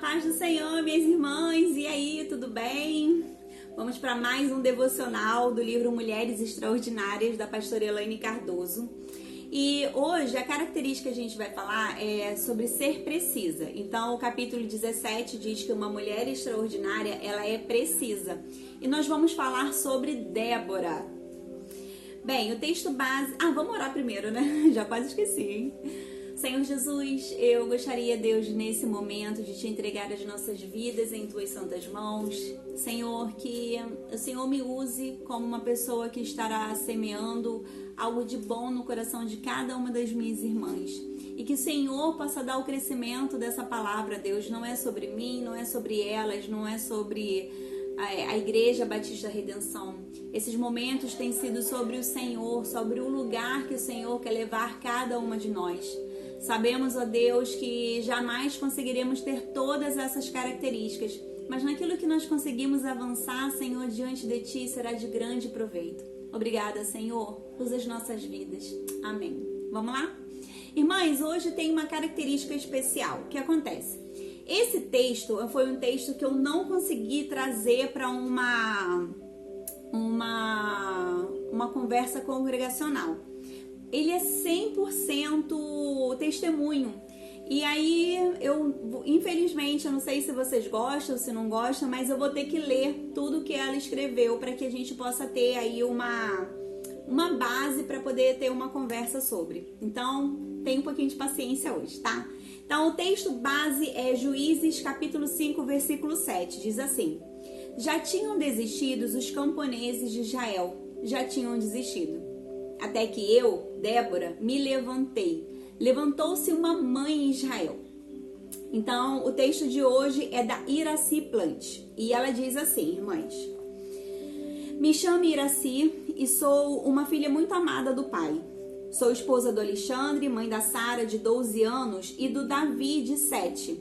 paz do Senhor, minhas irmãs, e aí, tudo bem? Vamos para mais um devocional do livro Mulheres Extraordinárias, da pastora Elaine Cardoso. E hoje a característica que a gente vai falar é sobre ser precisa. Então o capítulo 17 diz que uma mulher extraordinária, ela é precisa. E nós vamos falar sobre Débora. Bem, o texto base... vamos orar primeiro, né? Já quase esqueci, hein? Senhor Jesus, eu gostaria, Deus, nesse momento de te entregar as nossas vidas em tuas santas mãos. Senhor, que o Senhor me use como uma pessoa que estará semeando algo de bom no coração de cada uma das minhas irmãs. E que o Senhor possa dar o crescimento dessa palavra, Deus. Não é sobre mim, não é sobre elas, não é sobre a Igreja Batista Redenção. Esses momentos têm sido sobre o Senhor, sobre o lugar que o Senhor quer levar cada uma de nós. Sabemos, ó Deus, que jamais conseguiremos ter todas essas características, mas naquilo que nós conseguimos avançar, Senhor, diante de Ti, será de grande proveito. Obrigada, Senhor, usa as nossas vidas. Amém. Vamos lá? Irmãs, hoje tem uma característica especial. O que acontece? Esse texto foi um texto que eu não consegui trazer para uma conversa congregacional. Ele é 100% testemunho. E aí, infelizmente, eu não sei se vocês gostam ou se não gostam, mas eu vou ter que ler tudo que ela escreveu para que a gente possa ter aí uma base para poder ter uma conversa sobre. Então, tenha um pouquinho de paciência hoje, tá? Então, o texto base é Juízes, capítulo 5, versículo 7. Diz assim: Já tinham desistido os camponeses de Israel, já tinham desistido. Até que eu, Débora, me levantei. Levantou-se uma mãe em Israel. Então, o texto de hoje é da Iraci Plant. E ela diz assim, irmãs: Me chamo Iraci e sou uma filha muito amada do Pai. Sou esposa do Alexandre, mãe da Sara, de 12 anos, e do Davi, de 7.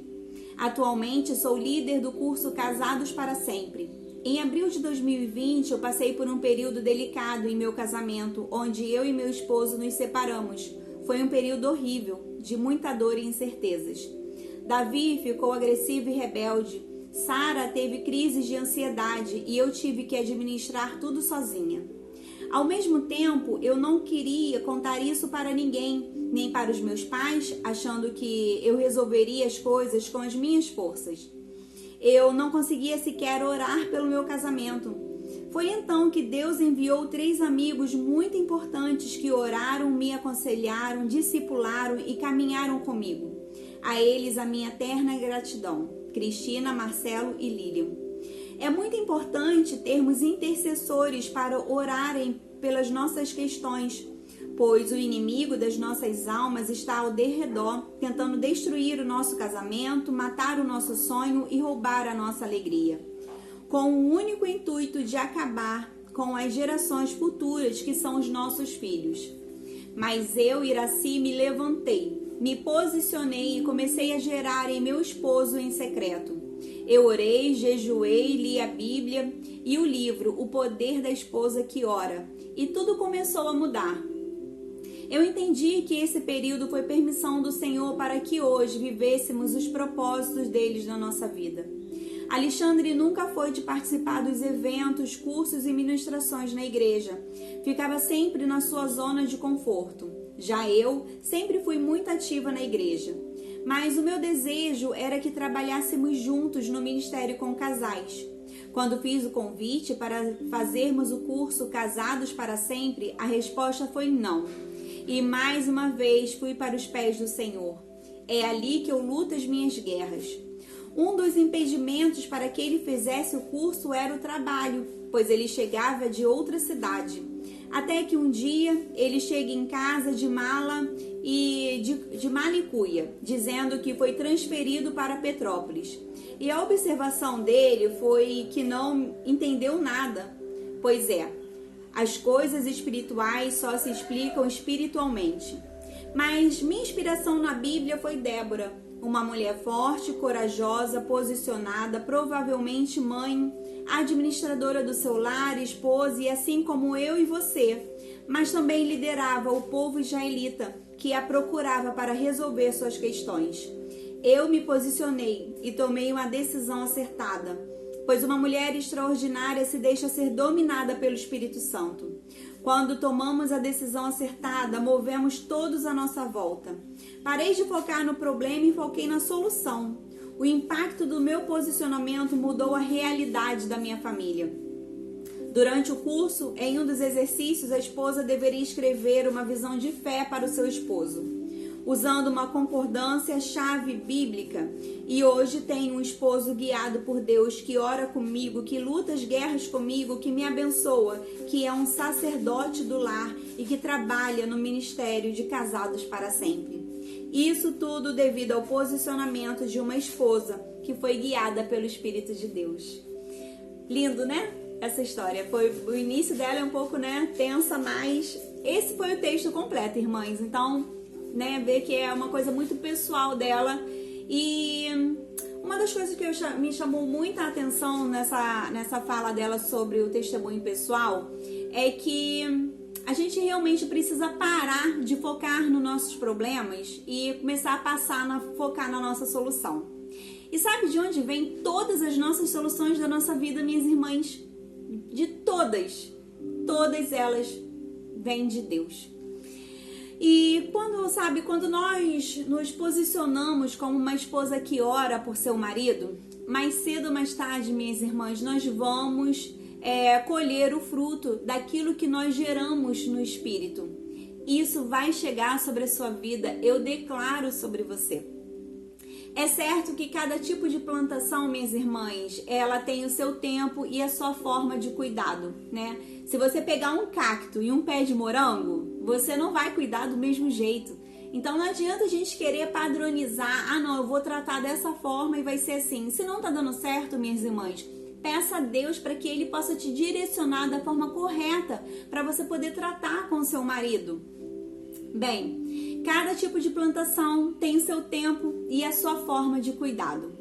Atualmente, sou líder do curso Casados para Sempre. Em abril de 2020, eu passei por um período delicado em meu casamento, onde eu e meu esposo nos separamos. Foi um período horrível, de muita dor e incertezas. Davi ficou agressivo e rebelde. Sara teve crises de ansiedade e eu tive que administrar tudo sozinha. Ao mesmo tempo, eu não queria contar isso para ninguém, nem para os meus pais, achando que eu resolveria as coisas com as minhas forças. Eu não conseguia sequer orar pelo meu casamento. Foi então que Deus enviou 3 amigos muito importantes que oraram, me aconselharam, discipularam e caminharam comigo. A eles a minha eterna gratidão: Cristina, Marcelo e Lilian. É muito importante termos intercessores para orarem pelas nossas questões, pois o inimigo das nossas almas está ao derredor, tentando destruir o nosso casamento, matar o nosso sonho e roubar a nossa alegria, com o único intuito de acabar com as gerações futuras que são os nossos filhos. Mas eu, Iraci, me levantei, me posicionei e comecei a gerar em meu esposo em secreto. Eu orei, jejuei, li a Bíblia e o livro O Poder da Esposa que Ora, e tudo começou a mudar. Eu entendi que esse período foi permissão do Senhor para que hoje vivêssemos os propósitos deles na nossa vida. Alexandre nunca foi de participar dos eventos, cursos e ministrações na igreja. Ficava sempre na sua zona de conforto. Já eu sempre fui muito ativa na igreja. Mas o meu desejo era que trabalhássemos juntos no ministério com casais. Quando fiz o convite para fazermos o curso Casados para Sempre, a resposta foi não. E mais uma vez fui para os pés do Senhor. É ali que eu luto as minhas guerras. Um dos impedimentos para que ele fizesse o curso era o trabalho, pois ele chegava de outra cidade. Até que um dia ele chega em casa de mala e de malicuia, dizendo que foi transferido para Petrópolis. E a observação dele foi que não entendeu nada. Pois é, as coisas espirituais só se explicam espiritualmente. Mas minha inspiração na Bíblia foi Débora, uma mulher forte, corajosa, posicionada, provavelmente mãe, administradora do seu lar, esposa e assim como eu e você, mas também liderava o povo israelita que a procurava para resolver suas questões. Eu me posicionei e tomei uma decisão acertada, pois uma mulher extraordinária se deixa ser dominada pelo Espírito Santo. Quando tomamos a decisão acertada, movemos todos à nossa volta. Parei de focar no problema e foquei na solução. O impacto do meu posicionamento mudou a realidade da minha família. Durante o curso, em um dos exercícios, a esposa deveria escrever uma visão de fé para o seu esposo, usando uma concordância-chave bíblica. E hoje tenho um esposo guiado por Deus, que ora comigo, que luta as guerras comigo, que me abençoa, que é um sacerdote do lar e que trabalha no ministério de Casados para Sempre. Isso tudo devido ao posicionamento de uma esposa que foi guiada pelo Espírito de Deus. Lindo, né? Essa história. O início dela é um pouco, tensa, mas esse foi o texto completo, irmãs. Então, ver que é uma coisa muito pessoal dela. E uma das coisas que me chamou muita atenção nessa fala dela sobre o testemunho pessoal é que a gente realmente precisa parar de focar nos nossos problemas e começar a focar na nossa solução. E sabe de onde vem todas as nossas soluções da nossa vida, minhas irmãs? De todas elas vêm de Deus. E quando nós nos posicionamos como uma esposa que ora por seu marido, mais cedo ou mais tarde, minhas irmãs, nós vamos colher o fruto daquilo que nós geramos no Espírito. Isso vai chegar sobre a sua vida, eu declaro sobre você. É certo que cada tipo de plantação, minhas irmãs, ela tem o seu tempo e a sua forma de cuidado, né? Se você pegar um cacto e um pé de morango, você não vai cuidar do mesmo jeito. Então não adianta a gente querer padronizar, eu vou tratar dessa forma e vai ser assim. Se não tá dando certo, minhas irmãs, peça a Deus para que Ele possa te direcionar da forma correta para você poder tratar com o seu marido. Bem, cada tipo de plantação tem o seu tempo e a sua forma de cuidado.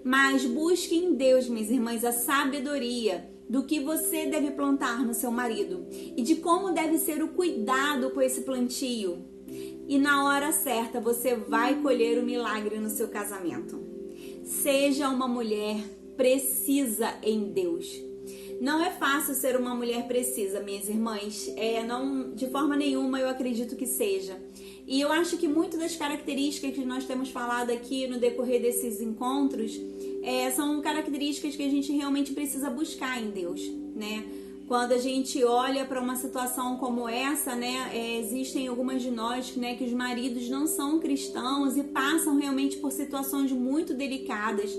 Mas busque em Deus, minhas irmãs, a sabedoria do que você deve plantar no seu marido e de como deve ser o cuidado com esse plantio. E na hora certa você vai colher o milagre no seu casamento. Seja uma mulher precisa em Deus. Não é fácil ser uma mulher precisa, minhas irmãs. Não, de forma nenhuma eu acredito que seja. E eu acho que muitas das características que nós temos falado aqui no decorrer desses encontros são características que a gente realmente precisa buscar em Deus, né? Quando a gente olha para uma situação como essa, existem algumas de nós, que os maridos não são cristãos e passam realmente por situações muito delicadas,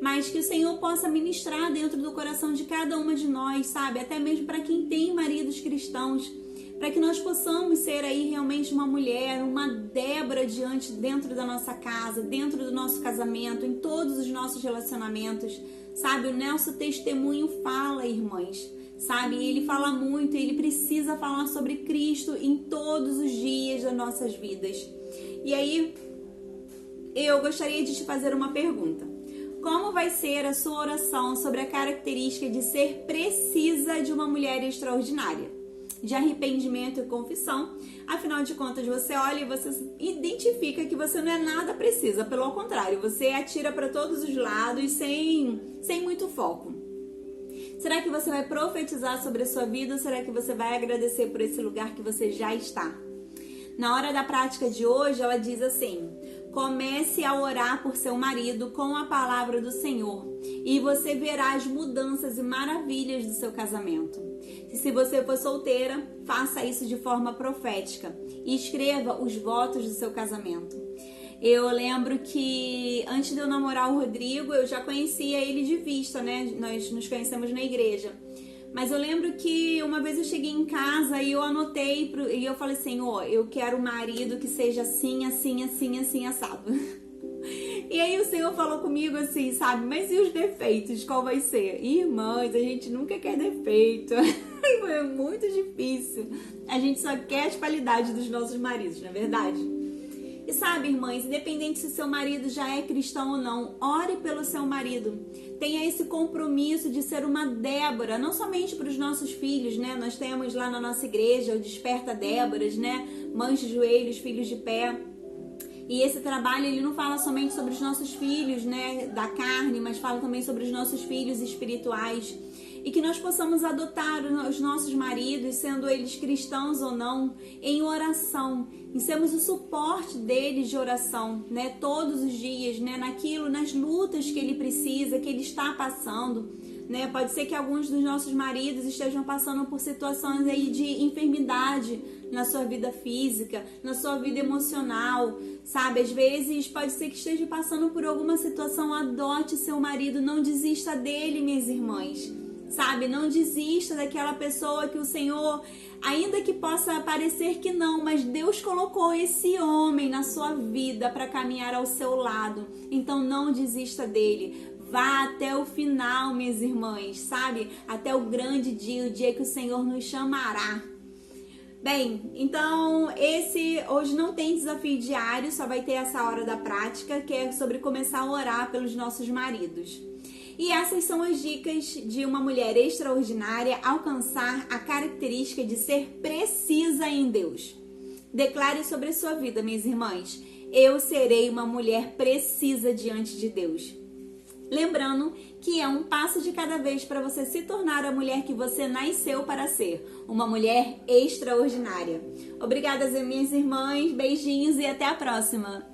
mas que o Senhor possa ministrar dentro do coração de cada uma de nós, sabe? Até mesmo para quem tem maridos cristãos, para que nós possamos ser aí realmente uma mulher, uma Débora dentro da nossa casa, dentro do nosso casamento, em todos os nossos relacionamentos, sabe? O nosso testemunho fala, irmãs, sabe? Ele fala muito, ele precisa falar sobre Cristo em todos os dias das nossas vidas. E aí, eu gostaria de te fazer uma pergunta. Como vai ser a sua oração sobre a característica de ser precisa de uma mulher extraordinária? De arrependimento e confissão. Afinal de contas, você olha e você identifica que você não é nada precisa. Pelo contrário, você atira para todos os lados sem muito foco. Será que você vai profetizar sobre a sua vida ou será que você vai agradecer por esse lugar que você já está? Na hora da prática de hoje, ela diz assim: comece a orar por seu marido com a palavra do Senhor e você verá as mudanças e maravilhas do seu casamento. E se você for solteira, faça isso de forma profética e escreva os votos do seu casamento. Eu lembro que antes de eu namorar o Rodrigo, eu já conhecia ele de vista, Nós nos conhecemos na igreja. Mas eu lembro que uma vez eu cheguei em casa e eu anotei e eu falei assim, eu quero um marido que seja assim, assim, assim, assim, assado. E aí o Senhor falou comigo assim, sabe, mas e os defeitos, qual vai ser? Irmãs, a gente nunca quer defeito. Foi muito difícil. A gente só quer as qualidades dos nossos maridos, não é verdade? E sabe, irmãs, independente se seu marido já é cristão ou não, ore pelo seu marido. Tenha esse compromisso de ser uma Débora, não somente para os nossos filhos, Nós temos lá na nossa igreja o Desperta Déboras, Mães de joelhos, filhos de pé. E esse trabalho, ele não fala somente sobre os nossos filhos, né, da carne, mas fala também sobre os nossos filhos espirituais. E que nós possamos adotar os nossos maridos, sendo eles cristãos ou não, em oração, e sermos o suporte deles de oração, né, todos os dias, né, nas lutas que ele precisa, que ele está passando, né. Pode ser que alguns dos nossos maridos estejam passando por situações aí de enfermidade na sua vida física, na sua vida emocional, sabe? Às vezes pode ser que esteja passando por alguma situação. Adote seu marido, não desista dele, minhas irmãs. Sabe, não desista daquela pessoa que o Senhor, ainda que possa parecer que não, mas Deus colocou esse homem na sua vida para caminhar ao seu lado. Então não desista dele. Vá até o final, minhas irmãs, sabe? Até o grande dia, o dia que o Senhor nos chamará. Bem, então hoje não tem desafio diário, só vai ter essa hora da prática, que é sobre começar a orar pelos nossos maridos. E essas são as dicas de uma mulher extraordinária alcançar a característica de ser precisa em Deus. Declare sobre a sua vida, minhas irmãs: eu serei uma mulher precisa diante de Deus. Lembrando que é um passo de cada vez para você se tornar a mulher que você nasceu para ser, uma mulher extraordinária. Obrigada, minhas irmãs, beijinhos e até a próxima!